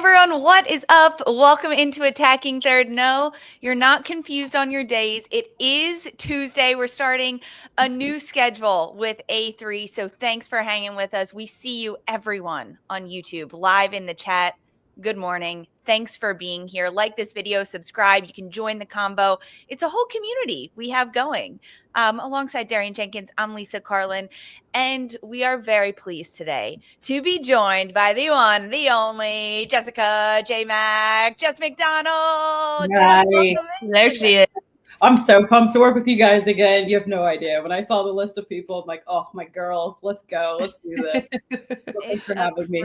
everyone, what is up? Welcome into Attacking Third. No, you're not confused on your days. It is Tuesday. We're starting a new schedule with A3, so thanks for hanging with us. We see you, everyone, on YouTube, live in the chat. Good morning. Thanks for being here. Like this video, subscribe. You can join the combo. It's a whole community we have going. Alongside Darian Jenkins, I'm Lisa Carlin, and we are very pleased today to be joined by the one, the only Jessica J. Mac, Jess McDonald. Jess, welcome in. There she is. I'm so pumped to work with you guys again. You have no idea. When I saw the list of people, I'm like, oh, my girls, let's go. Let's do this. Thanks for having me.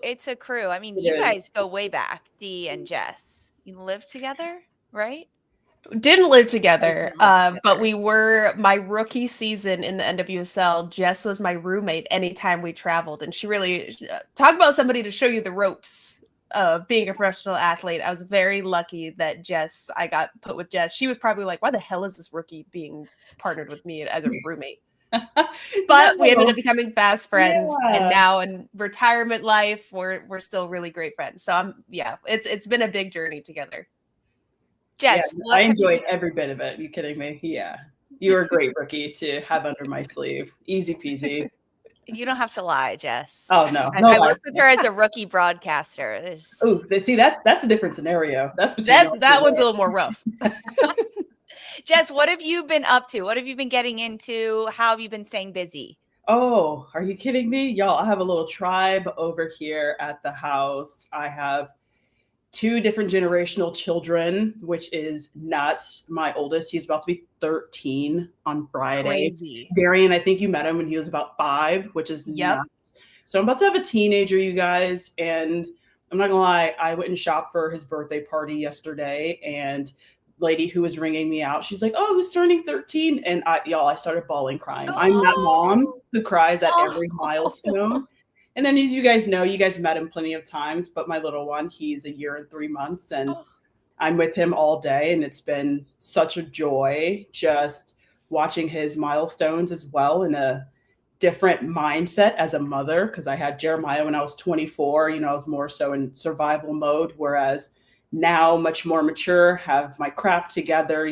It's a crew. I mean, you guys go way back, Dee and Jess. You live together, right? Didn't live together, but we were my rookie season in the NWSL. Jess was my roommate anytime we traveled, and she really talk about somebody to show you the ropes of being a professional athlete. I was very lucky that I got put with Jess. She was probably like, why the hell is this rookie being partnered with me as a roommate? But we ended up becoming fast friends, and now in retirement life, we're still really great friends. So it's been a big journey together. Jess, I enjoyed every bit of it. Are you kidding me? Yeah. You were a great rookie to have under my sleeve. Easy peasy. You don't have to lie, Jess. Oh, no. I worked with her as a rookie broadcaster. Oh, see, that's a different scenario. That one's a little more rough. Jess, what have you been up to? What have you been getting into? How have you been staying busy? Oh, are you kidding me? Y'all, I have a little tribe over here at the house. I have 2 different generational children, which is nuts. My oldest, he's about to be 13 on Friday. Crazy. Darian, I think you met him when he was about 5, which is nuts. So I'm about to have a teenager, you guys. And I'm not gonna lie, I went and shopped for his birthday party yesterday, and lady who was ringing me out, she's like, oh, who's turning 13? And I started bawling, crying. I'm that mom who cries at every milestone. And then, as you guys know, you guys met him plenty of times, but my little one, he's 1 year and 3 months, and I'm with him all day. And it's been such a joy just watching his milestones as well in a different mindset as a mother, because I had Jeremiah when I was 24. I was more so in survival mode, whereas now much more mature, have my crap together,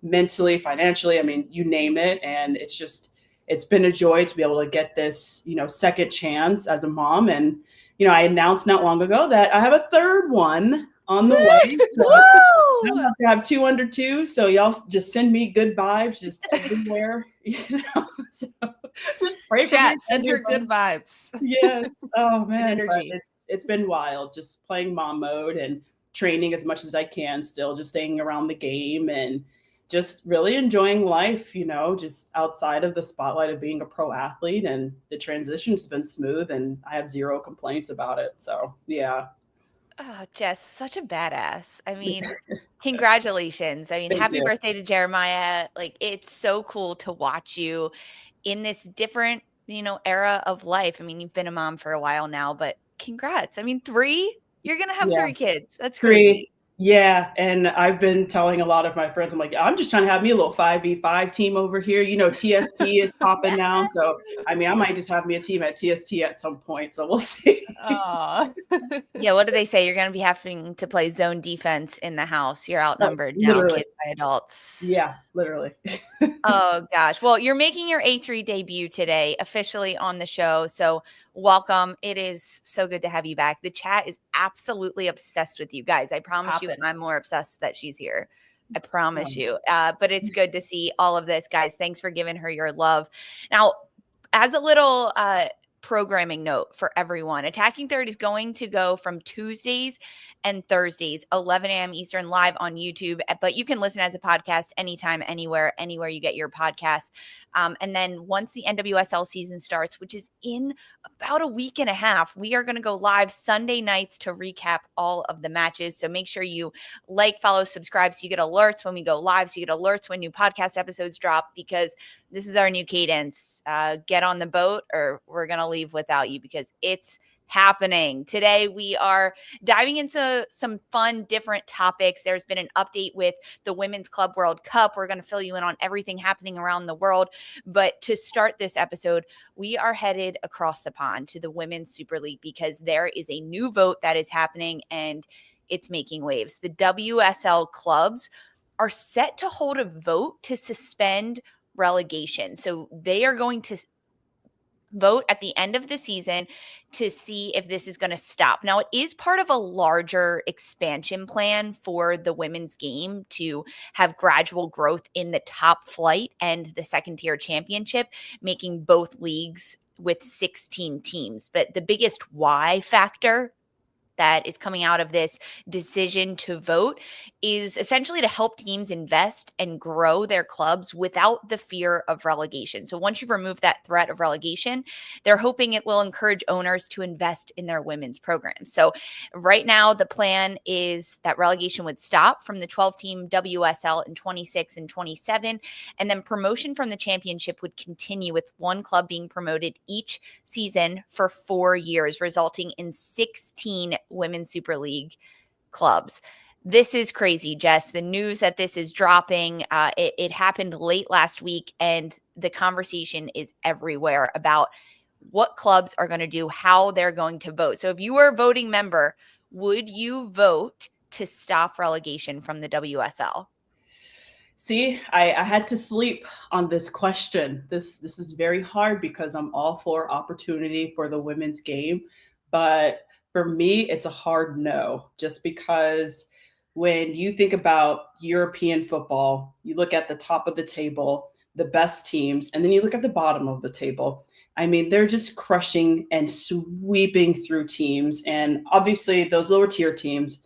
mentally, financially, I mean, you name it. And it's been a joy to be able to get this, second chance as a mom. And, I announced not long ago that I have a third one on the way. So I'm about to have 2 under 2. So y'all just send me good vibes just everywhere, So just pray for me. Send her good vibes. Yes. Oh man. Energy. It's been wild just playing mom mode and training as much as I can, still just staying around the game and just really enjoying life, just outside of the spotlight of being a pro athlete. And the transition's been smooth and I have 0 complaints about it. So, yeah. Oh, Jess, such a badass. I mean, congratulations. I mean, happy birthday to Jeremiah. Like, it's so cool to watch you in this different, era of life. I mean, you've been a mom for a while now, but congrats. I mean, 3? You're going to have 3 kids. That's crazy. Yeah. And I've been telling a lot of my friends, I'm like, I'm just trying to have me a little 5v5 team over here. TST is popping now. So, I mean, I might just have me a team at TST at some point. So we'll see. Yeah. What do they say? You're going to be having to play zone defense in the house. You're outnumbered now, kids by adults. Yeah, literally. Oh, gosh. Well, you're making your A3 debut today officially on the show. So welcome. It is so good to have you back. The chat is absolutely obsessed with you guys. I promise you, I'm more obsessed that she's here. I promise you. But it's good to see all of this, guys. Thanks for giving her your love. Now, as a little programming note for everyone, Attacking Third is going to go from Tuesdays and Thursdays, 11 a.m. Eastern, live on YouTube. But you can listen as a podcast anytime, anywhere you get your podcast. And then once the NWSL season starts, which is in about a week and a half, we are going to go live Sunday nights to recap all of the matches. So make sure you like, follow, subscribe so you get alerts when we go live, so you get alerts when new podcast episodes drop, because this is our new cadence. Get on the boat or we're going to leave without you, because it's happening. Today, we are diving into some fun, different topics. There's been an update with the Women's Club World Cup. We're going to fill you in on everything happening around the world. But to start this episode, we are headed across the pond to the Women's Super League because there is a new vote that is happening and it's making waves. The WSL clubs are set to hold a vote to suspend relegation. So they are going to vote at the end of the season to see if this is going to stop. Now, it is part of a larger expansion plan for the women's game to have gradual growth in the top flight and the second tier championship, making both leagues with 16 teams. But the biggest why factor that is coming out of this decision to vote is essentially to help teams invest and grow their clubs without the fear of relegation. So once you've removed that threat of relegation, they're hoping it will encourage owners to invest in their women's programs. So right now, the plan is that relegation would stop from the 12-team WSL in 26 and 27, and then promotion from the championship would continue with one club being promoted each season for 4 years, resulting in 16 Women's Super League clubs. This is crazy, Jess. The news that this is dropping, it happened late last week, and the conversation is everywhere about what clubs are going to do, how they're going to vote. So if you were a voting member, would you vote to stop relegation from the WSL? See, I had to sleep on this question. This is very hard because I'm all for opportunity for the women's game, but for me, it's a hard no, just because when you think about European football, you look at the top of the table, the best teams, and then you look at the bottom of the table. I mean, they're just crushing and sweeping through teams. And obviously, those lower tier teams,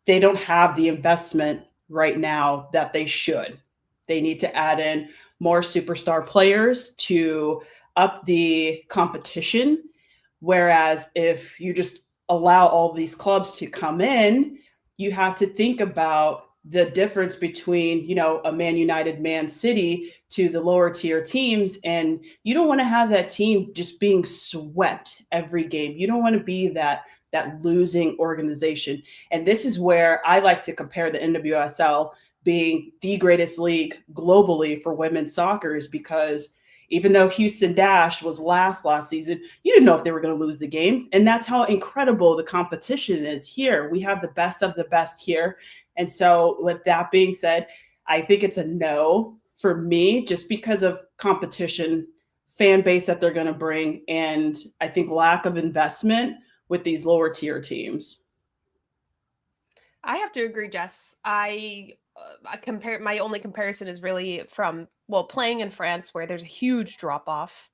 they don't have the investment right now that they should. They need to add in more superstar players to up the competition. Whereas if you just allow all these clubs to come in, you have to think about the difference between, a Man United, Man City to the lower tier teams. And you don't want to have that team just being swept every game. You don't want to be that losing organization. And this is where I like to compare the NWSL being the greatest league globally for women's soccer, is because even though Houston Dash was last season, you didn't know if they were going to lose the game. And that's how incredible the competition is here. We have the best of the best here. And so with that being said, I think it's a no for me, just because of competition, fan base that they're going to bring, and I think lack of investment with these lower tier teams. I have to agree, Jess. I compare, my only comparison is really from, playing in France, where there's a huge drop off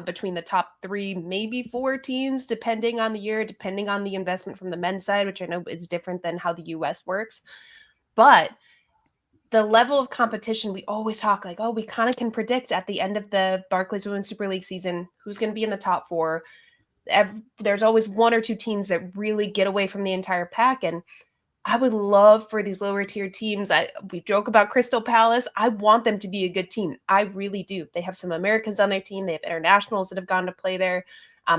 between the top 3, maybe 4 teams, depending on the year, depending on the investment from the men's side, which I know is different than how the US works. But the level of competition, we always talk like, we kind of can predict at the end of the Barclays Women's Super League season who's going to be in the top 4. There's always 1 or 2 teams that really get away from the entire pack. And I would love for these lower tier teams. We joke about Crystal Palace. I want them to be a good team. I really do. They have some Americans on their team. They have internationals that have gone to play there.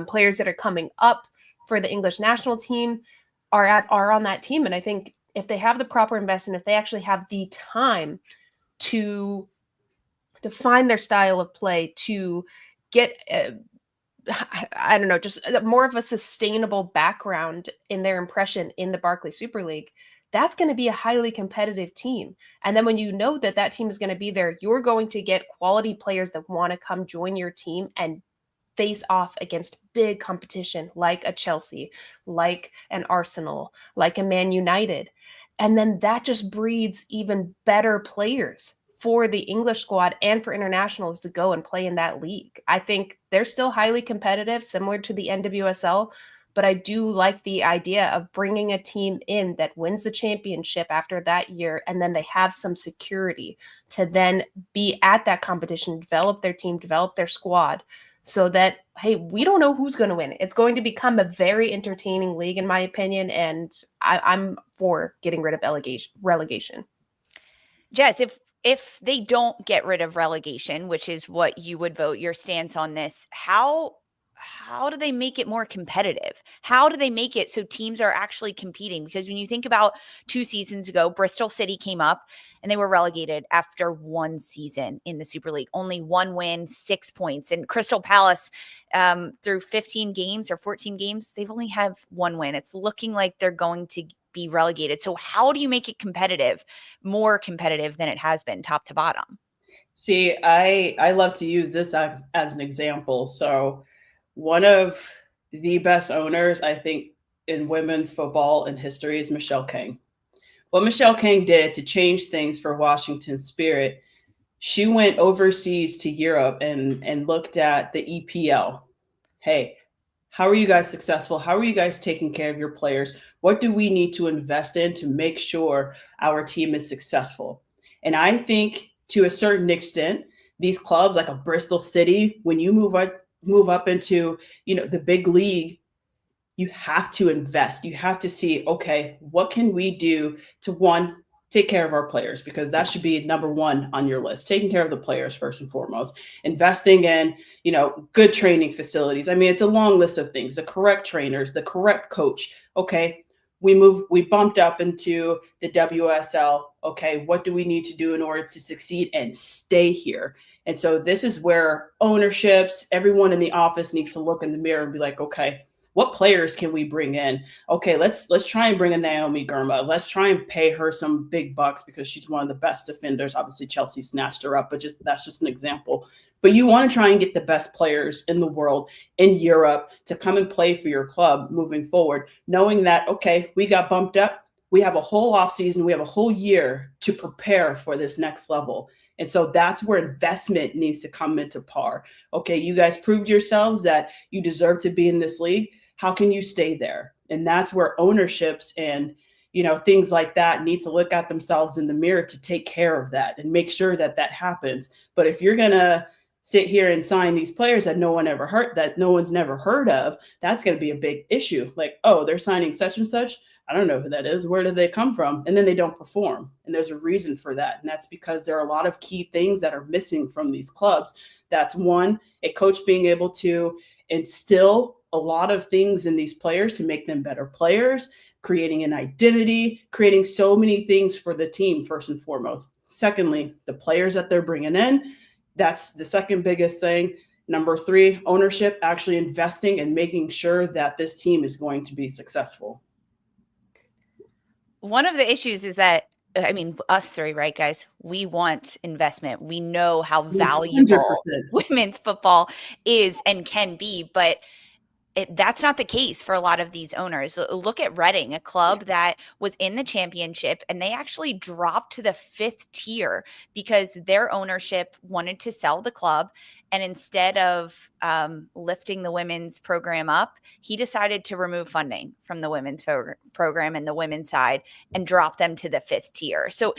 Players that are coming up for the English national team are on that team. And I think if they have the proper investment, if they actually have the time to define their style of play, to get I don't know, just more of a sustainable background in their impression in the Barclays Super League, that's going to be a highly competitive team. And then when you know that that team is going to be there, you're going to get quality players that want to come join your team and face off against big competition like a Chelsea, like an Arsenal, like a Man United. And then that just breeds even better players for the English squad and for internationals to go and play in that league. I think they're still highly competitive, similar to the NWSL, but I do like the idea of bringing a team in that wins the championship after that year, and then they have some security to then be at that competition, develop their team, develop their squad, so that, hey, we don't know who's going to win. It's going to become a very entertaining league, in my opinion, and I'm for getting rid of relegation. Jess, if they don't get rid of relegation, which is what you would vote, your stance on this, how how do they make it more competitive? How do they make it so teams are actually competing? Because when you think about 2 seasons ago, Bristol City came up and they were relegated after 1 season in the Super League. Only 1 win, 6 points. And Crystal Palace, through 15 games or 14 games, they've only have 1 win. It's looking like they're going to be relegated. So how do you make it competitive, more competitive than it has been, top to bottom? See, I love to use this as an example. So one of the best owners, I think, in women's football in history is Michelle King. What Michelle King did to change things for Washington Spirit, she went overseas to Europe and looked at the EPL. Hey, how are you guys successful? How are you guys taking care of your players? What do we need to invest in to make sure our team is successful? And I think to a certain extent, these clubs like a Bristol City, when you move up into, the big league, you have to invest. You have to see, okay, what can we do to, one, take care of our players, because that should be number one on your list. Taking care of the players first and foremost. Investing in, good training facilities. I mean, it's a long list of things. The correct trainers, the correct coach. Okay, we bumped up into the WSL. Okay, what do we need to do in order to succeed and stay here? And so this is where ownerships, everyone in the office needs to look in the mirror and be like, okay, what players can we bring in? Okay, let's try and bring in Naomi Girma. Let's try and pay her some big bucks because she's one of the best defenders. Obviously, Chelsea snatched her up, but that's just an example. But you want to try and get the best players in the world, in Europe, to come and play for your club moving forward, knowing that, okay, we got bumped up. We have a whole offseason. We have a whole year to prepare for this next level. And so that's where investment needs to come into par. Okay, you guys proved yourselves that you deserve to be in this league. How can you stay there? And that's where ownerships and, things like that need to look at themselves in the mirror to take care of that and make sure that that happens. But if you're going to sit here and sign these players that no one's never heard of, that's going to be a big issue. Like, oh, they're signing such and such. I don't know who that is. Where did they come from? And then they don't perform. And there's a reason for that. And that's because there are a lot of key things that are missing from these clubs. That's one, a coach being able to instill a lot of things in these players to make them better players, creating an identity, creating so many things for the team, first and foremost. Secondly, the players that they're bringing in, that's the second biggest thing. Number 3, ownership, actually investing and making sure that this team is going to be successful. One of the issues is that, us 3, right, guys? We want investment. We know how valuable 100%. Women's football is and can be, but that's not the case for a lot of these owners. Look at Reading, a club that was in the championship, and they actually dropped to the 5th tier because their ownership wanted to sell the club. And instead of lifting the women's program up, he decided to remove funding from the women's program and the women's side and drop them to the 5th tier. So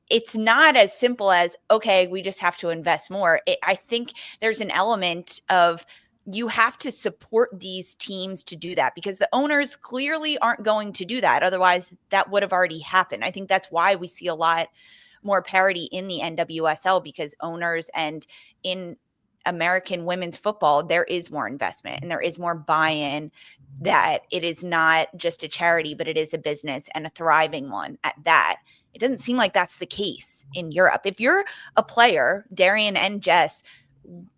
it's not as simple as, okay, we just have to invest more. I think there's an element of, you have to support these teams to do that, because the owners clearly aren't going to do that. Otherwise, that would have already happened. I think that's why we see a lot more parity in the NWSL, because owners, and in American women's football, there is more investment and there is more buy-in, that it is not just a charity, but it is a business, and a thriving one at that. It doesn't seem like that's the case in Europe. If you're a player, Darian and Jess,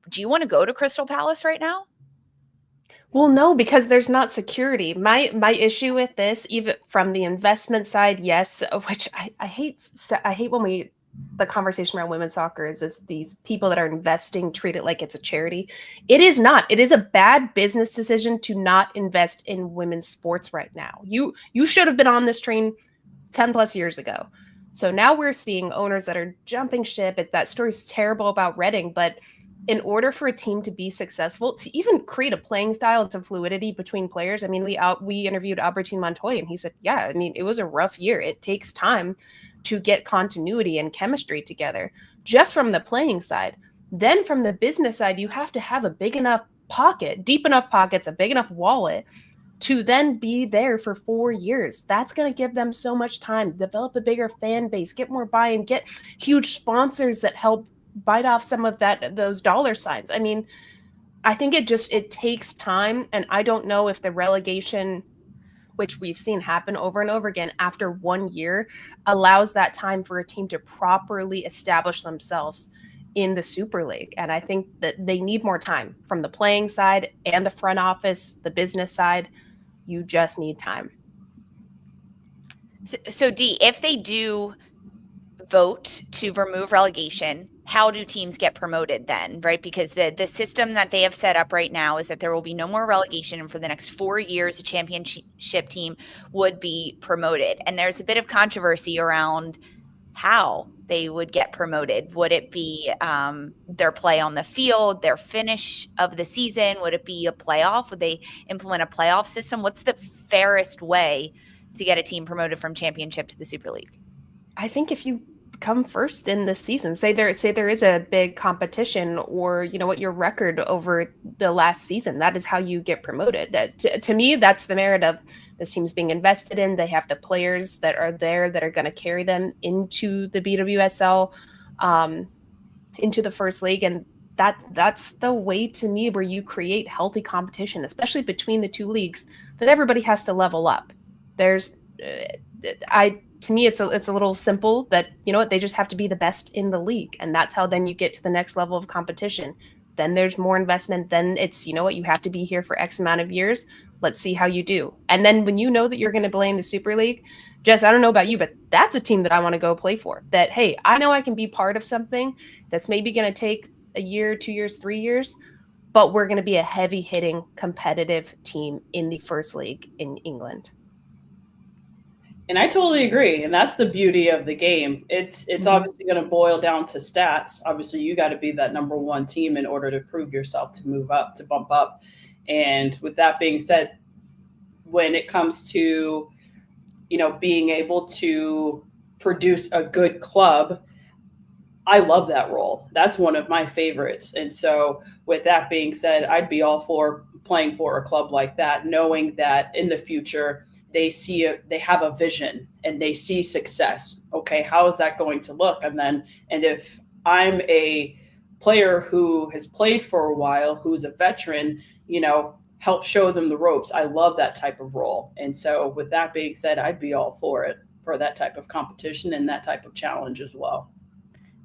do you want to go to Crystal Palace right now? Well, no, because there's not security. My issue with this, even from the investment side, yes, which I hate when the conversation around women's soccer is these people that are investing treat it like it's a charity. It is not. It is a bad business decision to not invest in women's sports right now. You should have been on this train 10 plus years ago. So now we're seeing owners that are jumping ship. That story's terrible about Reading, but in order for a team to be successful, to even create a playing style and some fluidity between players, we interviewed Albertine Montoya, and he said, yeah, it was a rough year. It takes time to get continuity and chemistry together, just from the playing side. Then from the business side, you have to have a big enough pocket, deep enough pockets, a big enough wallet to then be there for 4 years. That's going to give them so much time, develop a bigger fan base, get more buy-in, get huge sponsors that help bite off some of those dollar signs. I think it takes time, and I don't know if the relegation, which we've seen happen over and over again after 1 year, allows that time for a team to properly establish themselves in the Super League. And I think that they need more time from the playing side and the front office, the business side. You just need time. So D, if they do vote to remove relegation, how do teams get promoted then, right? Because the system that they have set up right now is that there will be no more relegation, and for the next 4 years, a championship team would be promoted. And there's a bit of controversy around how they would get promoted. Would it be their play on the field, their finish of the season? Would it be a playoff? Would they implement a playoff system? What's the fairest way to get a team promoted from championship to the Super League? I think if you come first in the season, say there is a big competition, or you know what, your record over the last season, that is how you get promoted. To me, that's the merit of this team's being invested in. They have the players that are there that are going to carry them into the BWSL, into the first league, and that's the way, to me, where you create healthy competition, especially between the two leagues, that everybody has to level up. To me, it's a little simple that, you know what, they just have to be the best in the league. And that's how then you get to the next level of competition. Then there's more investment. Then it's, you know what, you have to be here for X amount of years. Let's see how you do. And then when you know that you're going to play in the Super League, Jess, I don't know about you, but that's a team that I want to go play for. That, hey, I know I can be part of something that's maybe going to take a year, 2 years, 3 years, but we're going to be a heavy hitting competitive team in the first league in England. And I totally agree. And that's the beauty of the game. It's obviously going to boil down to stats. Obviously, you got to be that number one team in order to prove yourself, to move up, to bump up. And with that being said, when it comes to, you know, being able to produce a good club, I love that role. That's one of my favorites. And so with that being said, I'd be all for playing for a club like that, knowing that in the future, they have a vision and they see success. Okay, how is that going to look? And if I'm a player who has played for a while, who's a veteran, you know, help show them the ropes. I love that type of role. And so with that being said, I'd be all for it, for that type of competition and that type of challenge as well.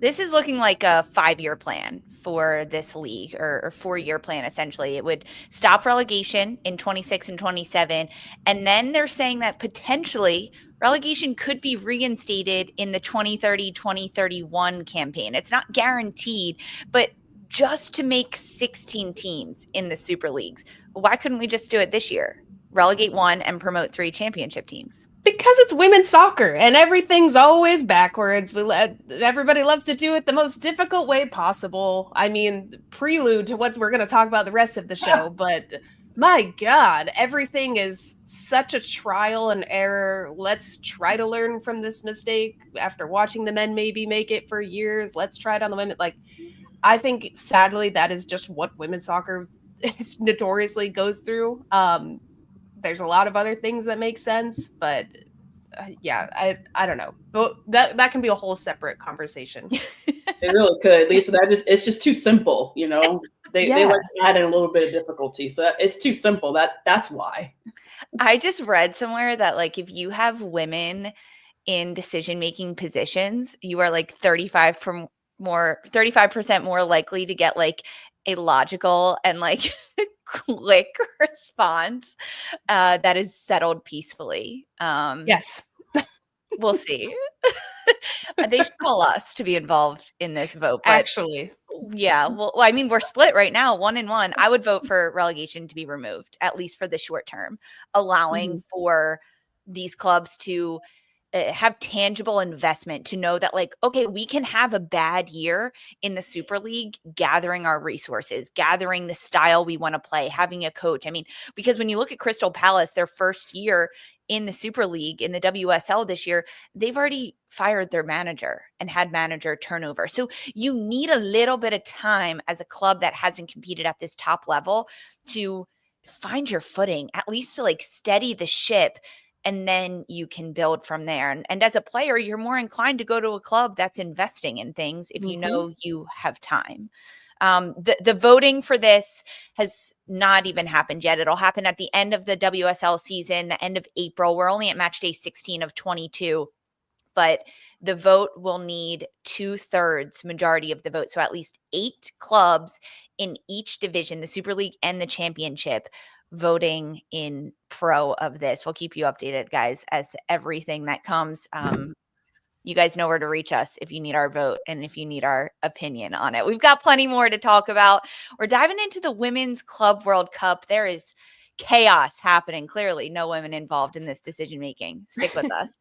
This is looking like a 5-year plan for this league, or 4-year plan, essentially. It would stop relegation in 26 and 27. And then they're saying that potentially relegation could be reinstated in the 2030-2031 campaign. It's not guaranteed, but just to make 16 teams in the Super Leagues. Why couldn't we just do it this year? Relegate 1 and promote 3 championship teams. Because it's women's soccer and everything's always backwards. Everybody loves to do it the most difficult way possible. I mean, prelude to what we're going to talk about the rest of the show, but my God, everything is such a trial and error. Let's try to learn from this mistake after watching the men maybe make it for years. Let's try it on the women. Like, I think sadly that is just what women's soccer notoriously goes through. There's a lot of other things that make sense, but I don't know. But that can be a whole separate conversation. It really could, Lisa. It's just too simple, you know. They like to add in a little bit of difficulty, so it's too simple. That's why. I just read somewhere that, like, if you have women in decision-making positions, you are like 35% more likely to get like a logical and like quick response that is settled peacefully. Yes. We'll see. They should call us to be involved in this vote. But actually, yeah. Well, I mean, we're split right now, 1-1. I would vote for relegation to be removed, at least for the short term, allowing for these clubs to have tangible investment, to know that, like, okay, we can have a bad year in the Super League, gathering our resources, gathering the style we want to play, having a coach. I mean, because when you look at Crystal Palace, their first year in the Super League, in the WSL this year, they've already fired their manager and had manager turnover. So you need a little bit of time as a club that hasn't competed at this top level to find your footing, at least to like steady the ship. And then you can build from there. And as a player, you're more inclined to go to a club that's investing in things if you know you have time. The voting for this has not even happened yet. It'll happen at the end of the WSL season, the end of April. We're only at match day 16 of 22. But the vote will need 2/3 majority of the vote. So at least 8 clubs in each division, the Super League and the Championship, voting in pro of this. We'll keep you updated, guys, as to everything that comes. You guys know where to reach us if you need our vote and if you need our opinion on it. We've got plenty more to talk about. We're diving into the Women's Club World Cup. There is chaos happening. Clearly, no women involved in this decision making. Stick with us.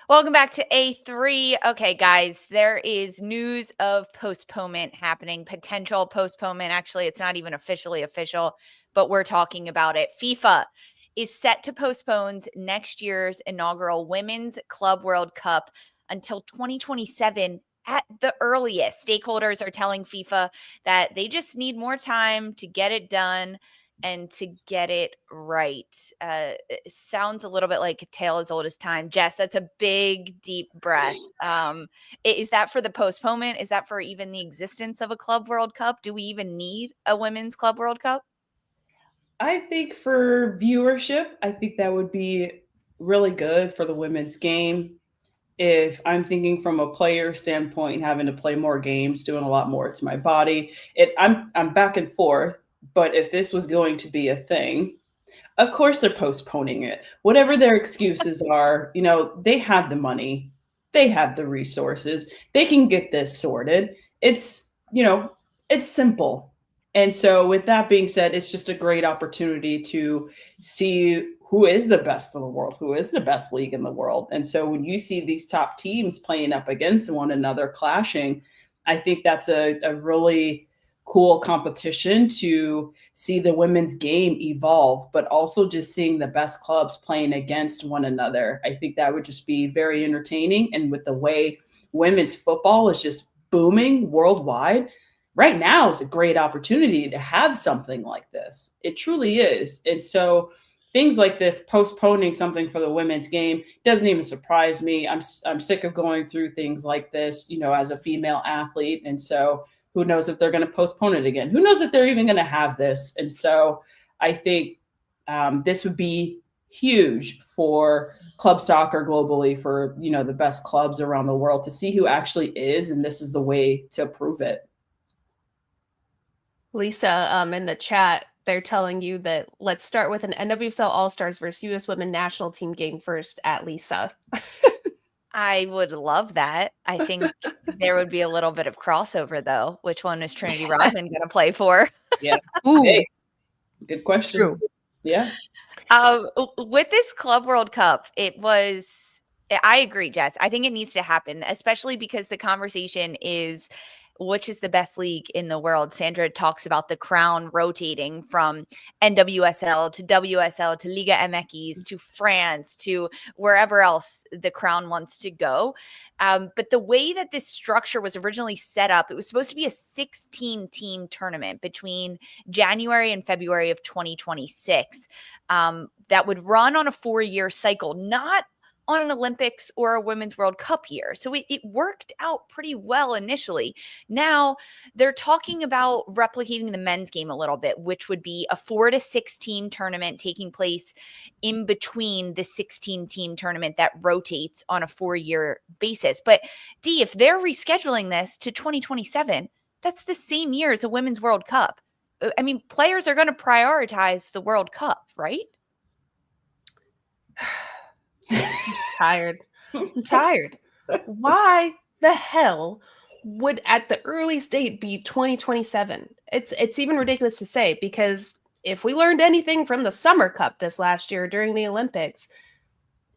Welcome back to A3. Okay, guys, there is news of postponement happening, potential postponement. Actually, it's not even officially official, but we're talking about it. FIFA is set to postpone next year's inaugural Women's Club World Cup until 2027 at the earliest. Stakeholders are telling FIFA that they just need more time to get it done and to get it right. It sounds a little bit like a tale as old as time. Jess, that's a big, deep breath. Is that for the postponement? Is that for even the existence of a Club World Cup? Do we even need a Women's Club World Cup? I think for viewership, I think that would be really good for the women's game. If I'm thinking from a player standpoint, having to play more games, doing a lot more to my body, I'm back and forth. But if this was going to be a thing, of course they're postponing it. Whatever their excuses are, they have the money, they have the resources, they can get this sorted. It's simple. And so with that being said, it's just a great opportunity to see who is the best in the world, who is the best league in the world. And so when you see these top teams playing up against one another, clashing, I think that's a really cool competition to see the women's game evolve, but also just seeing the best clubs playing against one another. I think that would just be very entertaining. And with the way women's football is just booming worldwide, right now is a great opportunity to have something like this. It truly is. And so things like this, postponing something for the women's game, doesn't even surprise me. I'm sick of going through things like this, as a female athlete. And so who knows if they're going to postpone it again? Who knows if they're even going to have this? And so I think this would be huge for club soccer globally, for, the best clubs around the world, to see who actually is. And this is the way to prove it. Lisa, in the chat, they're telling you that let's start with an NWSL All-Stars versus U.S. Women National Team game first at Lisa. I would love that. I think there would be a little bit of crossover, though. Which one is Trinity Rodman going to play for? Yeah. Hey, good question. True. Yeah. With this Club World Cup, I agree, Jess. I think it needs to happen, especially because the conversation is, which is the best league in the world? Sandra talks about the crown rotating from NWSL to WSL to Liga MX to France to wherever else the crown wants to go. But the way that this structure was originally set up, it was supposed to be a 16-team tournament between January and February of 2026 that would run on a 4-year cycle, not on an Olympics or a Women's World Cup year. So it worked out pretty well initially. Now they're talking about replicating the men's game a little bit, which would be a 4 to 16 tournament taking place in between the 16-team tournament that rotates on a 4-year basis. But Dee, if they're rescheduling this to 2027, that's the same year as a Women's World Cup. I mean, players are going to prioritize the World Cup, right? I'm tired. Why the hell would at the earliest date be 2027? It's even ridiculous to say, because if we learned anything from the Summer Cup this last year during the Olympics,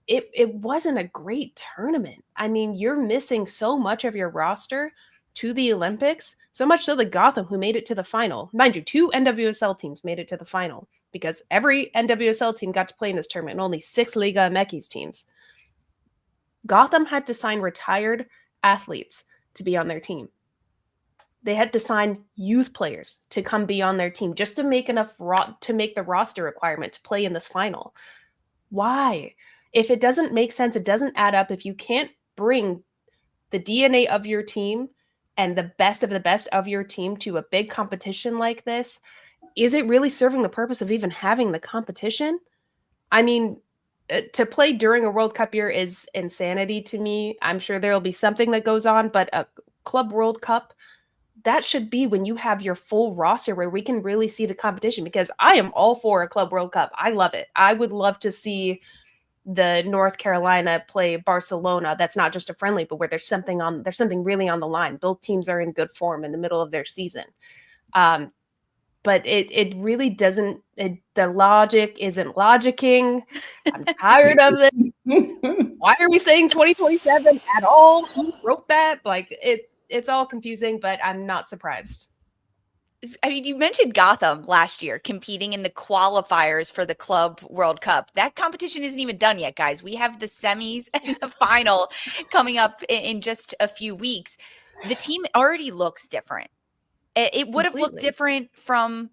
it wasn't a great tournament. I mean, you're missing so much of your roster to the Olympics, so much so that Gotham, who made it to the final, mind you, 2 NWSL teams made it to the final because every NWSL team got to play in this tournament and only 6 Liga MX teams. Gotham had to sign retired athletes to be on their team. They had to sign youth players to come be on their team just to make enough to make the roster requirement to play in this final. Why? If it doesn't make sense, it doesn't add up. If you can't bring the DNA of your team and the best of your team to a big competition like this, is it really serving the purpose of even having the competition? I mean, to play during a World Cup year is insanity to me. I'm sure there'll be something that goes on, but a Club World Cup, that should be when you have your full roster where we can really see the competition, because I am all for a Club World Cup. I love it. I would love to see the North Carolina play Barcelona. That's not just a friendly, but where there's something really on the line. Both teams are in good form in the middle of their season. But it really doesn't, the logic isn't logicking. I'm tired of it. Why are we saying 2027 at all? Who wrote that? Like, it's all confusing, but I'm not surprised. I mean, you mentioned Gotham last year competing in the qualifiers for the Club World Cup. That competition isn't even done yet, guys. We have the semis and the final coming up in just a few weeks. The team already looks different. It would have looked different from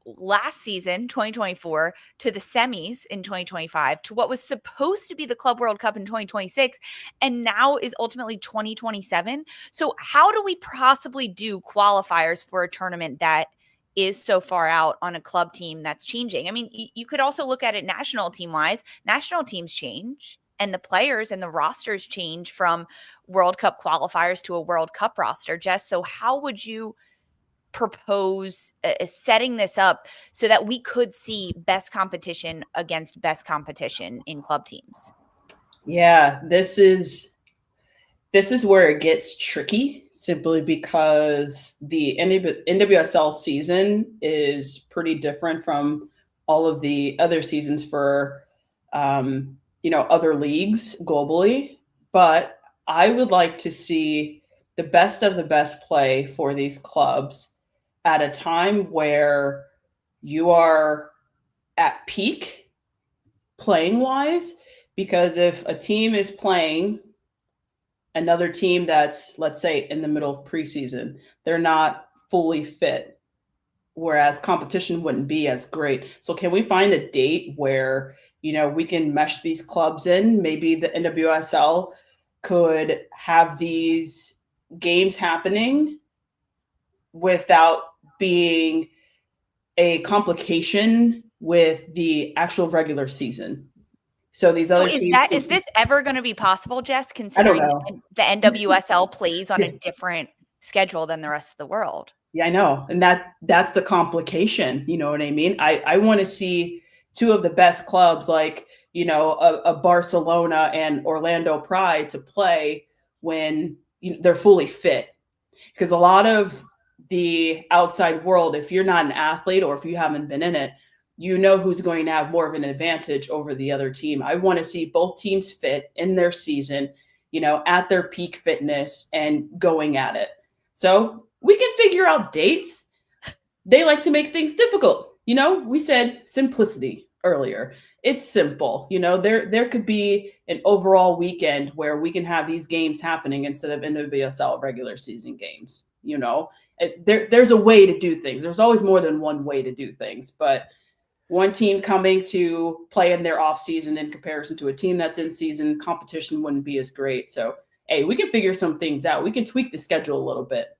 last season, 2024, to the semis in 2025, to what was supposed to be the Club World Cup in 2026, and now is ultimately 2027. So how do we possibly do qualifiers for a tournament that is so far out on a club team that's changing? I mean, you could also look at it national team-wise. National teams change, and the players and the rosters change from World Cup qualifiers to a World Cup roster, Jess. So how would you propose setting this up so that we could see best competition against best competition in club teams? Yeah, this is where it gets tricky, simply because the NWSL season is pretty different from all of the other seasons for other leagues globally. But I would like to see the best of the best play for these clubs at a time where you are at peak playing wise, because if a team is playing another team that's, let's say, in the middle of preseason, they're not fully fit, whereas competition wouldn't be as great. So can we find a date where, we can mesh these clubs in? Maybe the NWSL could have these games happening without being a complication with the actual regular season. So these other teams, is this ever going to be possible, Jess, considering the NWSL plays on a different schedule than the rest of the world? Yeah, I know. And that's the complication. You know what I mean? I want to see two of the best clubs, like, a Barcelona and Orlando Pride, to play when they're fully fit. Because a lot of the outside world, if you're not an athlete or if you haven't been in it, who's going to have more of an advantage over the other team. I want to see both teams fit in their season, at their peak fitness and going at it. So we can figure out dates. They like to make things difficult. We said simplicity earlier. It's simple. There could be an overall weekend where we can have these games happening instead of NWSL regular season games. There's a way to do things. There's always more than one way to do things, but one team coming to play in their off season in comparison to a team that's in season, competition wouldn't be as great. So, hey, we can figure some things out. We can tweak the schedule a little bit.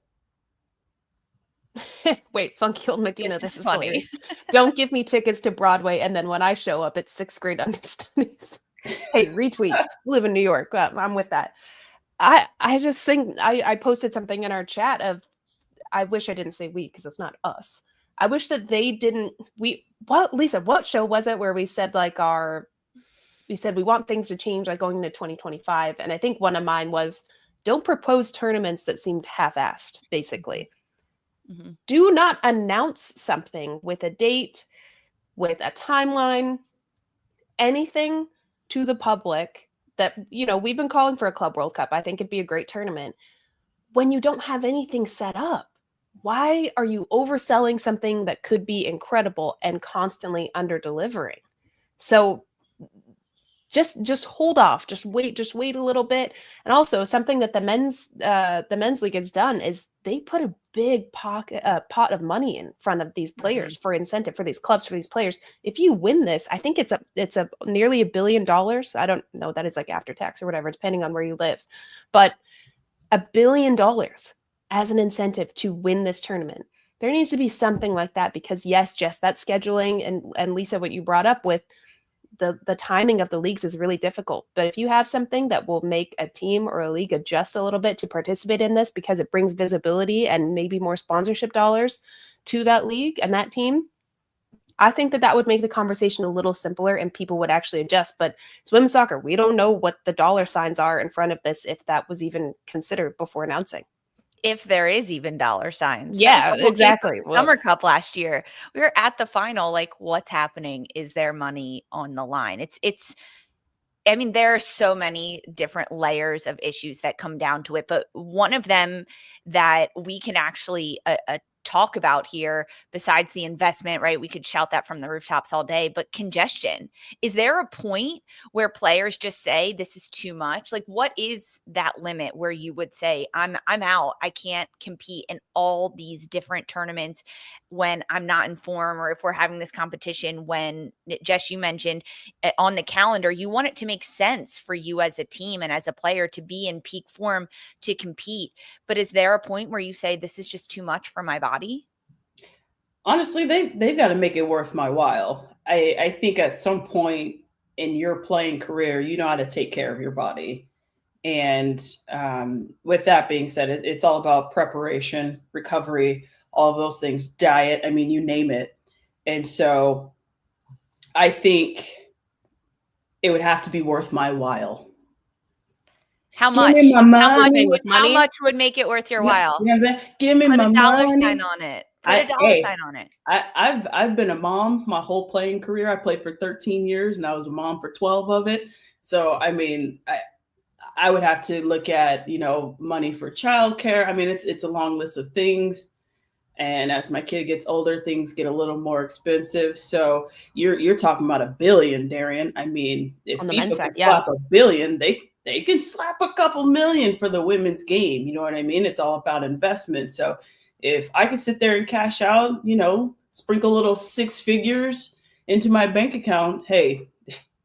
Wait, Funky Old Medina, this is funny. Hilarious. Don't give me tickets to Broadway, and then when I show up, it's 6th grade understudies. Hey, retweet. Live in New York. I'm with that. I just think I posted something in our chat of, I wish I didn't say we, because it's not us. I wish that they didn't. Lisa, what show was it where we said we want things to change, like going into 2025? And I think one of mine was, don't propose tournaments that seemed half-assed, basically. Mm-hmm. Do not announce something with a date, with a timeline, anything to the public that, we've been calling for a Club World Cup. I think it'd be a great tournament. when you don't have anything set up? Why are you overselling something that could be incredible and constantly under-delivering? So just hold off, just wait a little bit. And also something that the men's league has done is they put a big pot of money in front of these players for incentive, for these clubs, for these players. If you win this, I think it's a nearly $1 billion. I don't know, that is like after tax or whatever, depending on where you live, but $1 billion as an incentive to win this tournament. There needs to be something like that, because yes, Jess, that scheduling and Lisa, what you brought up with the timing of the leagues is really difficult. But if you have something that will make a team or a league adjust a little bit to participate in this, because it brings visibility and maybe more sponsorship dollars to that league and that team, I think that would make the conversation a little simpler and people would actually adjust. But it's women's soccer. We don't know what the dollar signs are in front of this, if that was even considered before announcing. If there is even dollar signs. Yeah, exactly. Summer Cup last year, we were at the final, like, what's happening? Is there money on the line? I mean, there are so many different layers of issues that come down to it, but one of them that we can actually talk about here, besides the investment, right? We could shout that from the rooftops all day, but congestion. Is there a point where players just say, this is too much? Like, what is that limit where you would say, I'm out, I can't compete in all these different tournaments when I'm not in form, or if we're having this competition when, Jess, you mentioned on the calendar, you want it to make sense for you as a team and as a player to be in peak form to compete. But is there a point where you say, this is just too much for my body? Honestly, they've got to make it worth my while. I think at some point in your playing career, you know how to take care of your body. And with that being said, it's all about preparation, recovery, all of those things, diet. I mean, you name it. And so I think it would have to be worth my while. How much? How much would make it worth your while? You know what I'm saying? Give me my money. Put a dollar sign on it. Put a dollar sign on it. I've been a mom my whole playing career. I played for 13 years and I was a mom for 12 of it. So, I mean, I would have to look at, money for childcare. I mean, it's a long list of things. And as my kid gets older, things get a little more expensive. So you're talking about $1 billion, Darian. I mean, if FIFA can slap $1 billion, they can slap a couple million for the women's game. You know what I mean? It's all about investment. So if I could sit there and cash out, sprinkle a little 6 figures into my bank account, hey,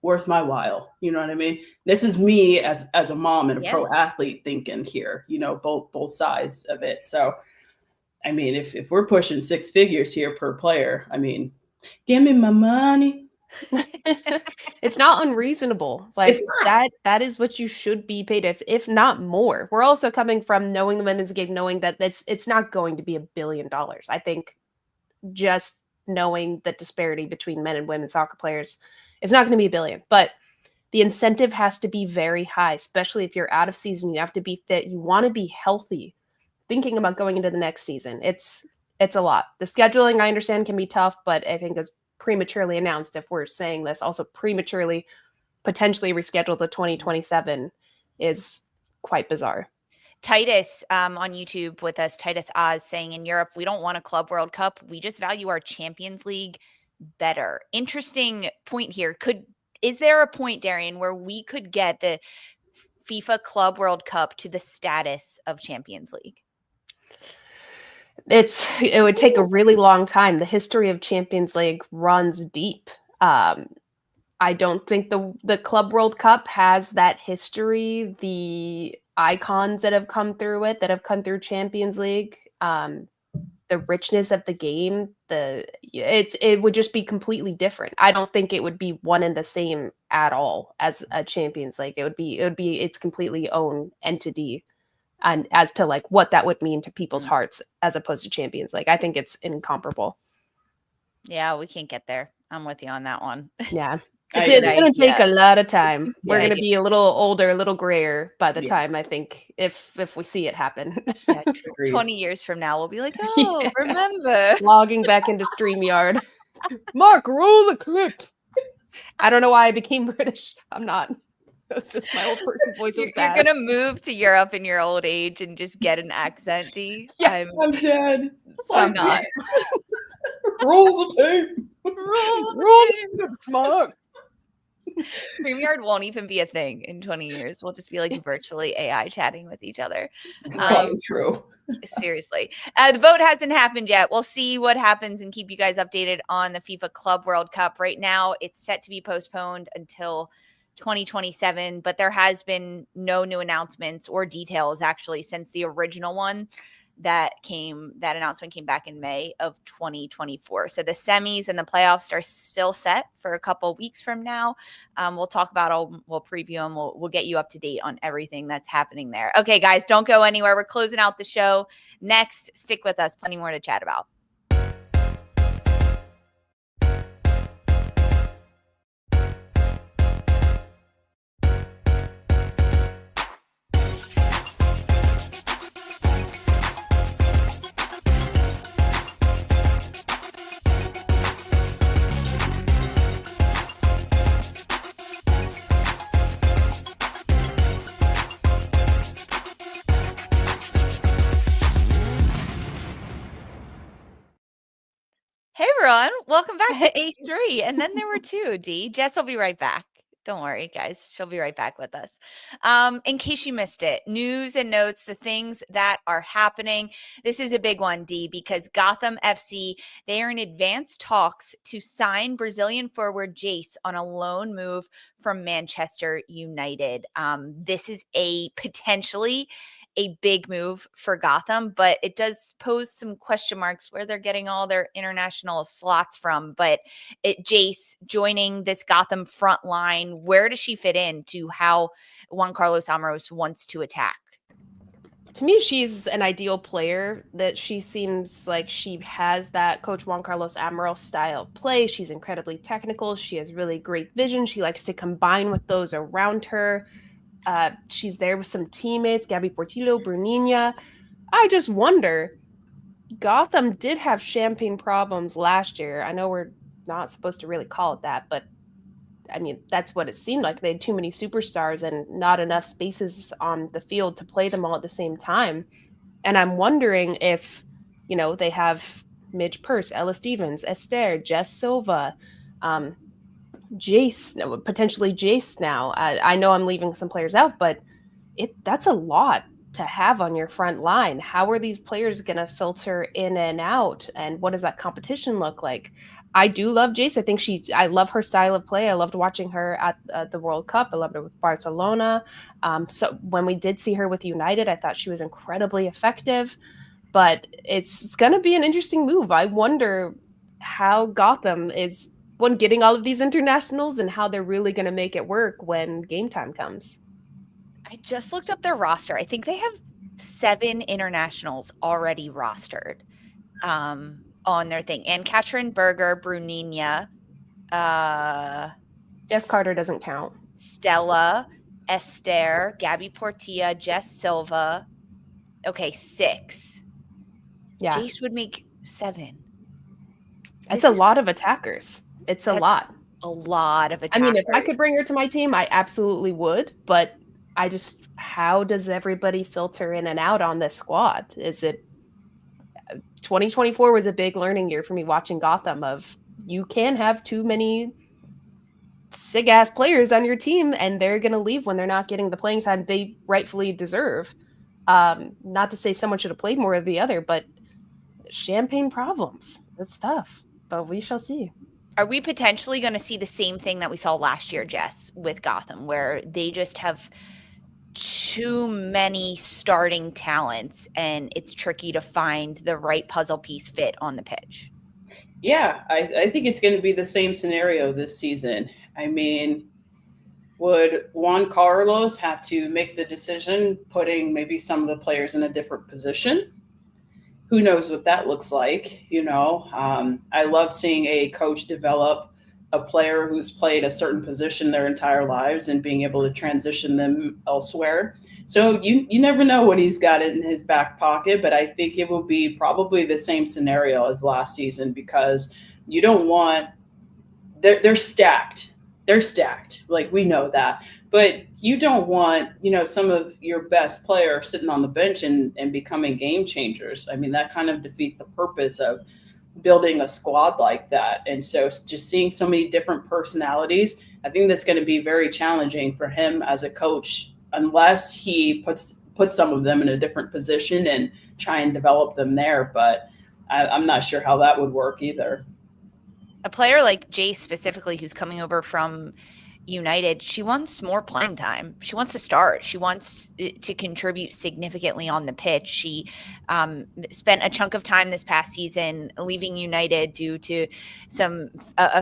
worth my while. You know what I mean? This is me as a mom and a pro athlete thinking here, both sides of it. So, I mean, if we're pushing 6 figures here per player, I mean, give me my money. It's not unreasonable. Like that is what you should be paid, if not more. We're also coming from knowing the women's game, knowing that it's not going to be $1 billion. I think just knowing the disparity between men and women soccer players, it's not going to be $1 billion, but the incentive has to be very high, especially if you're out of season. You have to be fit. You want to be healthy. Thinking about going into the next season, it's a lot. The scheduling, I understand, can be tough, but I think is prematurely announced, if we're saying this, also prematurely potentially rescheduled to 2027 is quite bizarre. Titus on YouTube with us, Titus Oz, saying, in Europe, we don't want a Club World Cup. We just value our Champions League better. Interesting point here. Is there a point, Darian, where we could get the FIFA Club World Cup to the status of Champions League? It would take a really long time. The history of Champions League runs deep. I don't think the Club World Cup has that history. The icons that have come through it, that have come through Champions League, the richness of the game, it would just be completely different. I don't think it would be one and the same at all as a Champions League. It would be its completely own entity. And as to like what that would mean to people's hearts as opposed to Champions League, I think it's incomparable. Yeah, we can't get there. I'm with you on that one. Yeah. It's going to take a lot of time. We're going to be a little older, a little grayer by the time, I think, if we see it happen. 20 years from now, we'll be like, remember. Logging back into StreamYard. Mark, roll the clip. I don't know why I became British. I'm not. That's just my old person voice was You're bad. gonna move to Europe in your old age and just get an accent, D. Yeah, I'm dead. I'm not. Roll the tape. Roll Roll smart. StreamYard won't even be a thing in 20 years. We'll just be like virtually AI chatting with each other. It's probably true. Seriously. The vote hasn't happened yet. We'll see what happens and keep you guys updated on the FIFA Club World Cup. Right now, it's set to be postponed until 2027, but there has been no new announcements or details actually since the original one that announcement came back in May of 2024. So the semis and the playoffs are still set for a couple weeks from now. We'll talk about we'll preview them. We'll get you up to date on everything that's happening there. Okay, guys, don't go anywhere. We're closing out the show. Next, stick with us. Plenty more to chat about. Hey everyone, welcome back to A3. And then there were two, D. Jess will be right back. Don't worry, guys. She'll be right back with us. In case you missed it, news and notes, the things that are happening. This is a big one, D, because Gotham FC, they are in advanced talks to sign Brazilian forward Geyse on a loan move from Manchester United. This is potentially a big move for Gotham, but it does pose some question marks where they're getting all their international slots from. But Jess joining this Gotham front line, where does she fit into how Juan Carlos Amorós wants to attack? To me, she's an ideal player. That she seems like she has that Coach Juan Carlos Amorós style of play. She's incredibly technical. She has really great vision. She likes to combine with those around her. She's there with some teammates, Gabby Portillo, Bruninha. I just wonder, Gotham did have champagne problems last year. I know we're not supposed to really call it that, but I mean, that's what it seemed like. They had too many superstars and not enough spaces on the field to play them all at the same time. And I'm wondering if, they have Midge Purse, Ella Stevens, Esther, Jess Silva, potentially Geyse now. I know I'm leaving some players out, but that's a lot to have on your front line. How are these players going to filter in and out? And what does that competition look like? I do love Geyse. I love her style of play. I loved watching her at the World Cup. I loved her with Barcelona. So when we did see her with United, I thought she was incredibly effective. But it's going to be an interesting move. I wonder how Gotham is getting all of these internationals and how they're really going to make it work when game time comes. I just looked up their roster. I think they have 7 internationals already rostered on their thing. And Katrin Berger, Bruninha, Jess Carter doesn't count. Stella, Esther, Gabby Portilla, Jess Silva. Okay, 6. Yeah. Geyse would make 7. That's a lot of attackers. It's a lot. A lot of attackers. I mean, if I could bring her to my team, I absolutely would. But how does everybody filter in and out on this squad? 2024 was a big learning year for me watching Gotham of you can have too many sick ass players on your team and they're going to leave when they're not getting the playing time they rightfully deserve. Not to say someone should have played more of the other, but champagne problems. That's tough, but we shall see. Are we potentially going to see the same thing that we saw last year, Jess, with Gotham, where they just have too many starting talents and it's tricky to find the right puzzle piece fit on the pitch? Yeah, I think it's going to be the same scenario this season. I mean, would Juan Carlos have to make the decision, putting maybe some of the players in a different position? Who knows what that looks like? I love seeing a coach develop a player who's played a certain position their entire lives and being able to transition them elsewhere. So you never know what he's got in his back pocket, but I think it will be probably the same scenario as last season because you don't want – they're stacked. they're stacked. Like, we know that. But you don't want, some of your best players sitting on the bench and becoming game changers. I mean, that kind of defeats the purpose of building a squad like that. And so just seeing so many different personalities, I think that's going to be very challenging for him as a coach, unless he puts some of them in a different position and try and develop them there. But I'm not sure how that would work either. A player like Jess specifically, who's coming over from United, she wants more playing time. She wants to start. She wants to contribute significantly on the pitch. She spent a chunk of time this past season leaving United due to some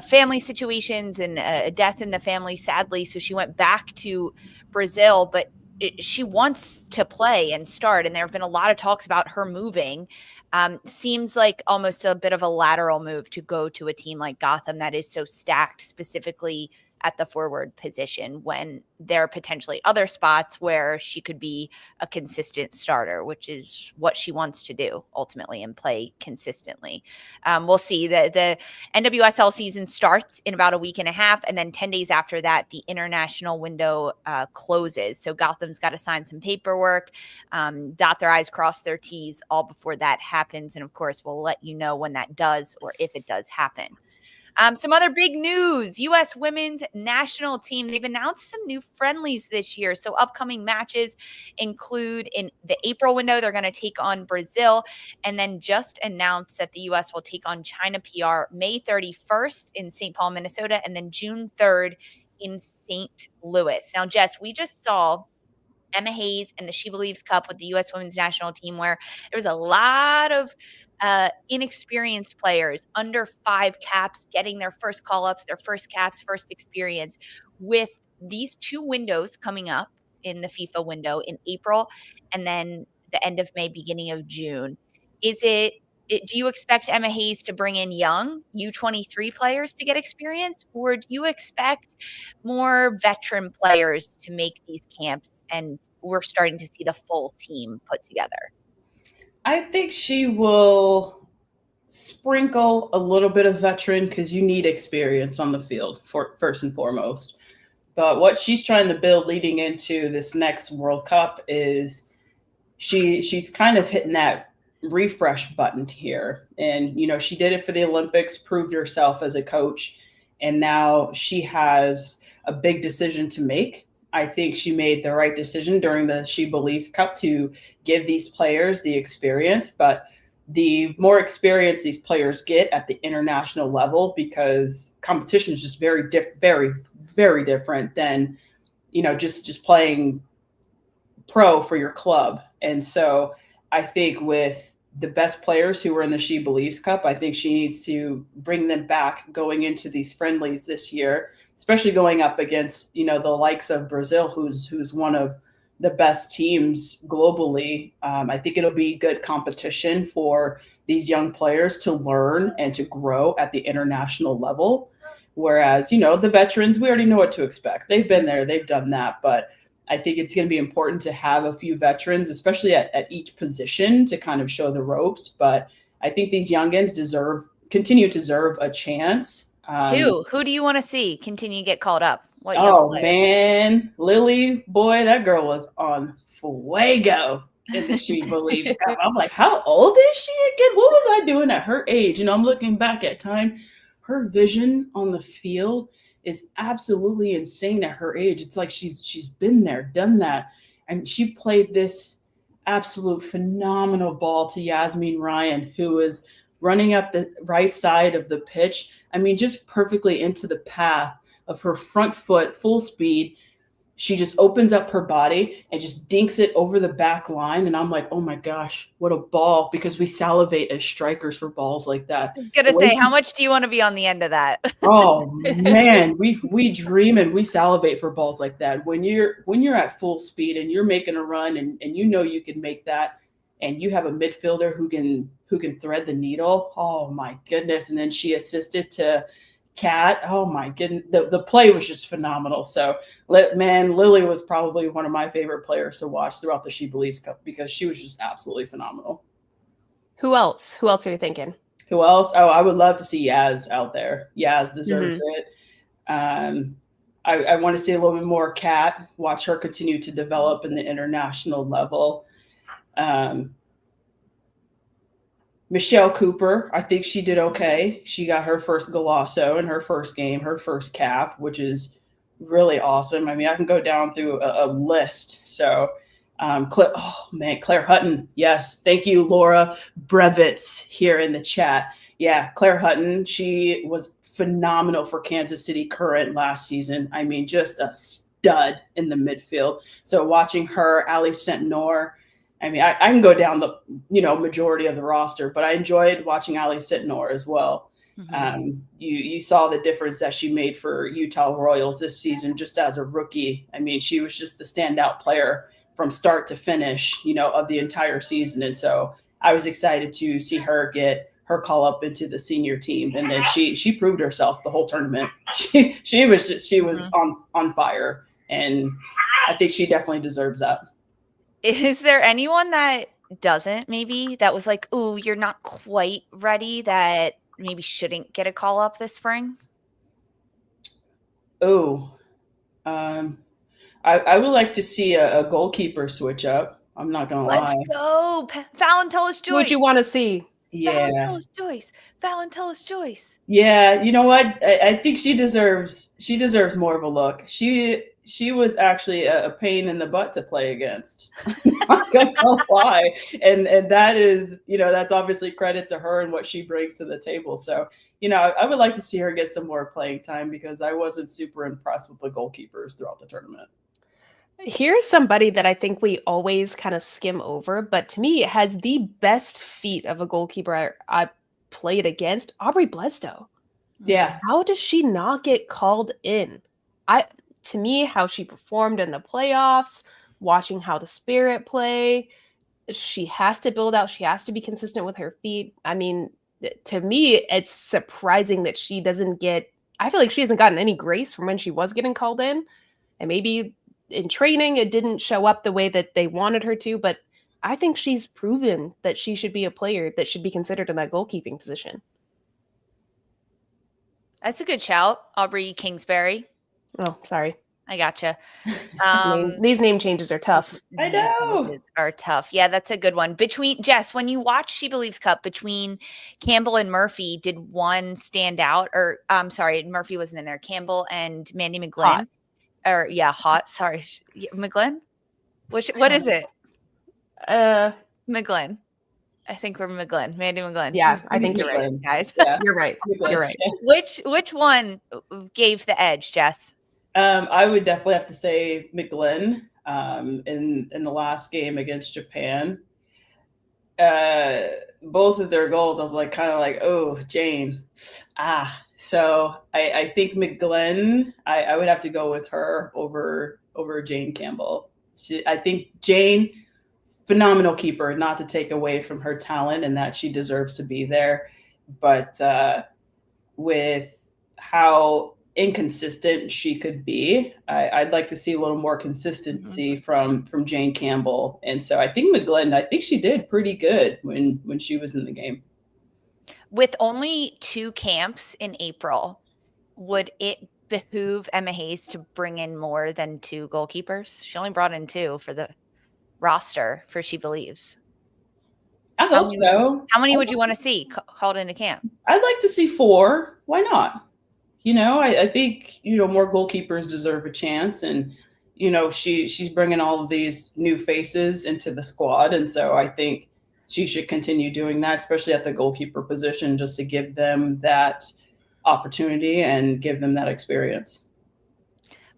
family situations and a death in the family, sadly. So she went back to Brazil, but she wants to play and start. And there have been a lot of talks about her moving. Seems like almost a bit of a lateral move to go to a team like Gotham that is so stacked, specifically at the forward position, when there are potentially other spots where she could be a consistent starter, which is what she wants to do ultimately, and play consistently. We'll see. The NWSL season starts in about a week and a half, and then 10 days after that, the international window closes. So Gotham's got to sign some paperwork, dot their I's, cross their T's, all before that happens. And of course, we'll let you know when that does, or if it does happen. Some other big news, U.S. women's national team. They've announced some new friendlies this year. So upcoming matches include in the April window, they're going to take on Brazil, and then just announced that the U.S. will take on China PR May 31st in St. Paul, Minnesota, and then June 3rd in St. Louis. Now, Jess, we just saw Emma Hayes and the She Believes Cup with the U.S. women's national team, where there was a lot of inexperienced players under 5 caps getting their first call-ups, their first caps, first experience. With these 2 windows coming up in the FIFA window in April and then the end of May, beginning of June, do you expect Emma Hayes to bring in young U23 players to get experience, or do you expect more veteran players to make these camps and we're starting to see the full team put together? I think she will sprinkle a little bit of veteran, because you need experience on the field first and foremost. But what she's trying to build leading into this next World Cup is she's kind of hitting that refresh button here. And, she did it for the Olympics, proved herself as a coach, and now she has a big decision to make. I think she made the right decision during the She Believes Cup to give these players the experience, but the more experience these players get at the international level, because competition is just very, very different than, just playing pro for your club. And so I think with the best players who were in the She Believes Cup, I think she needs to bring them back going into these friendlies this year, especially going up against, the likes of Brazil, who's one of the best teams globally. I think it'll be good competition for these young players to learn and to grow at the international level. Whereas, the veterans, we already know what to expect. They've been there, they've done that. But I think it's going to be important to have a few veterans, especially at each position, to kind of show the ropes. But I think these youngins continue to deserve a chance. Who do you want to see continue to get called up? Man, Lily, boy, that girl was on fuego in the She Believes Cup. I'm like, how old is she again? What was I doing at her age? I'm looking back at time. Her vision on the field is absolutely insane at her age. It's like she's been there, done that. And she played this absolute phenomenal ball to Yasmin Ryan, who was running up the right side of the pitch. I mean, just perfectly into the path of her front foot, full speed. She just opens up her body and just dinks it over the back line. And I'm like, oh my gosh, what a ball, because we salivate as strikers for balls like that. I was going to say, how much do you want to be on the end of that? Oh man, we dream and we salivate for balls like that. When you're at full speed and you're making a run and you can make that, and you have a midfielder who can thread the needle. Oh my goodness. And then she assisted to Cat. Oh my goodness. The play was just phenomenal. So Lily was probably one of my favorite players to watch throughout the She Believes Cup, because she was just absolutely phenomenal. Who else? Who else are you thinking? Who else? Oh, I would love to see Yaz out there. Yaz deserves it. I want to see a little bit more Kat, watch her continue to develop in the international level. Michelle Cooper, I think she did okay. She got her first Golasso in her first game, her first cap, which is really awesome. I mean, I can go down through a list. So, Claire Hutton. Yes. Thank you, Laura Brevitz here in the chat. Yeah, Claire Hutton, she was phenomenal for Kansas City Current last season. I mean, just a stud in the midfield. So watching her, Ali Sentnor, I mean, I can go down the, majority of the roster, but I enjoyed watching Ali Sentnor as well. Mm-hmm. You saw the difference that she made for Utah Royals this season, just as a rookie. I mean, she was just the standout player from start to finish, of the entire season. And so I was excited to see her get her call up into the senior team. And then she proved herself the whole tournament. She was mm-hmm. on fire. And I think she definitely deserves that. Is there anyone that doesn't, maybe, that was like, ooh, you're not quite ready, that maybe shouldn't get a call up this spring? Oh, I would like to see a goalkeeper switch up. I'm not going to lie. Let's go. Valentellis Joyce. Who'd you want to see? Yeah. Valentellis Joyce. Yeah, you know what? I think she deserves more of a look. She was actually a pain in the butt to play against. I'm not gonna lie. And that is, that's obviously credit to her and what she brings to the table. So, I would like to see her get some more playing time, because I wasn't super impressed with the goalkeepers throughout the tournament. Here's somebody that I think we always kind of skim over, but to me has the best feet of a goalkeeper I played against, Aubrey Blestow. Yeah. How does she not get called in? To me, how she performed in the playoffs, watching how the Spirit play, she has to build out. She has to be consistent with her feet. I mean, to me, it's surprising that she doesn't get, I feel like she hasn't gotten any grace from when she was getting called in. And maybe in training, it didn't show up the way that they wanted her to, but I think she's proven that she should be a player that should be considered in that goalkeeping position. That's a good shout, Aubrey Kingsbury. Oh, sorry. I gotcha. These name changes are tough. I know. Are tough. Yeah, that's a good one. Between Jess, when you watch She Believes Cup, between Campbell and Murphy, did one stand out? Or I'm sorry, Murphy wasn't in there. Campbell and Mandy McGlynn. Hot. Sorry, McGlynn. What is it? McGlynn. I think we're McGlynn. Mandy McGlynn. Yeah, I think you're right, guys. Yeah. You're right. You're right. Which one gave the edge, Jess? I would definitely have to say McGlynn in the last game against Japan. Both of their goals, I was kind of like, oh, Jane. So I think McGlynn, I would have to go with her over Jane Campbell. I think Jane, phenomenal keeper, not to take away from her talent and that she deserves to be there. But with how inconsistent she could be, I'd like to see a little more consistency from Jane Campbell. And so I think McGlynn, I think she did pretty good when she was in the game. With only 2 camps in April, would it behoove Emma Hayes to bring in more than 2 goalkeepers? She only brought in 2 for the roster for She Believes. I hope so. How many would you want to see called into camp? I'd like to see 4. Why not? I think, more goalkeepers deserve a chance. And, she's bringing all of these new faces into the squad. And so I think she should continue doing that, especially at the goalkeeper position, just to give them that opportunity and give them that experience.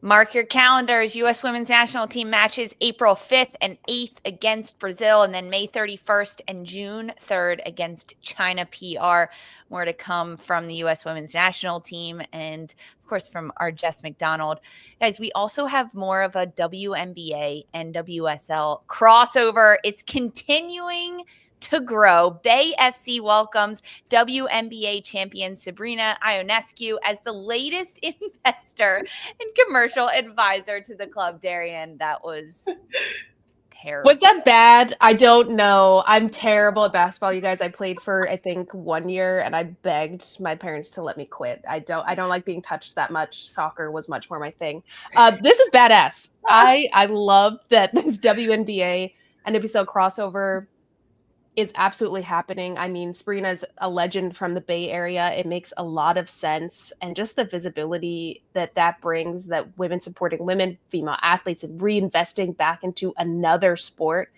Mark your calendars. U.S. Women's National Team matches April 5th and 8th against Brazil, and then May 31st and June 3rd against China PR. More to come from the U.S. Women's National Team and, of course, from our Jess McDonald. Guys, we also have more of a WNBA and NWSL crossover. It's continuing to grow. Bay FC welcomes WNBA champion Sabrina Ionescu as the latest investor and commercial advisor to the club. Darian, that was terrible. Was that bad? I don't know. I'm terrible at basketball, you guys. I played for, I think, 1 year, and I begged my parents to let me quit. I don't like being touched that much. Soccer was much more my thing. This is badass. I love that this WNBA NWSL crossover is absolutely happening. I mean, Sabrina's a legend from the Bay Area. It makes a lot of sense. And just the visibility that brings, that women supporting women, female athletes, and reinvesting back into another sport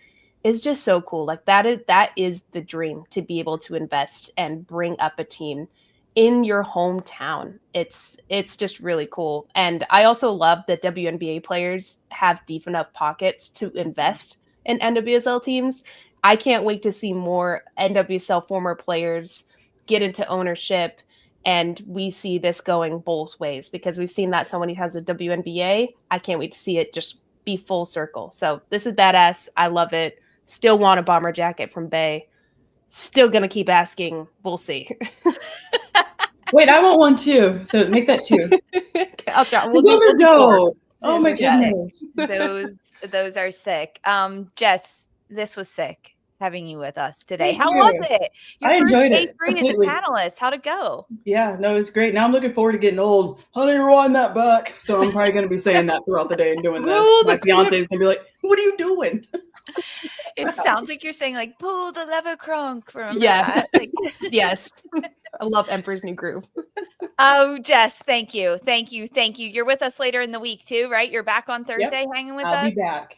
is just so cool. Like that is the dream, to be able to invest and bring up a team in your hometown. It's just really cool. And I also love that WNBA players have deep enough pockets to invest in NWSL teams. I can't wait to see more NWSL former players get into ownership, and we see this going both ways, because we've seen that so many times at WNBA. I can't wait to see it just be full circle. So this is badass. I love it. Still want a bomber jacket from Bay. Still going to keep asking. We'll see. Wait, I want one too. So make that 2. I'll try. Those are dope. Oh my sick. goodness. Those are sick. Jess, this was sick having you with us today. Thank How you. was it? I enjoyed it A3 as a completely. panelist. How'd it go? Yeah, no, it's great. Now I'm looking forward to getting old. Honey, rewind that back. So I'm probably going to be saying that throughout the day and doing this. My fiance is going to be like, what are you doing? It sounds like you're saying like, pull the lever crunk. Remember Yeah. that? Like, Yes. I love Emperor's New Groove. Oh, Jess, thank you. Thank you. Thank you. You're with us later in the week too, right? You're back on Thursday hanging with us? I'll be back.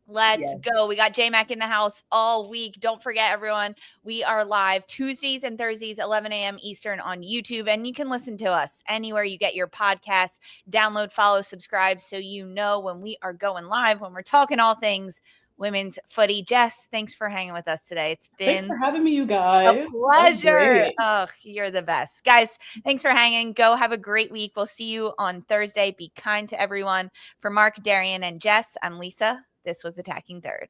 Let's go. We got J-Mac in the house all week. Don't forget, everyone, we are live Tuesdays and Thursdays, 11 a.m. Eastern on YouTube. And you can listen to us anywhere you get your podcasts. Download, follow, subscribe so you know when we are going live, when we're talking all things women's footy. Jess, thanks for hanging with us today. It's been Thanks for having me, you guys. a pleasure. Oh, you're the best. Guys, thanks for hanging. Go have a great week. We'll see you on Thursday. Be kind to everyone. For Mark, Darian, and Jess, I'm Lisa. This was Attacking Third.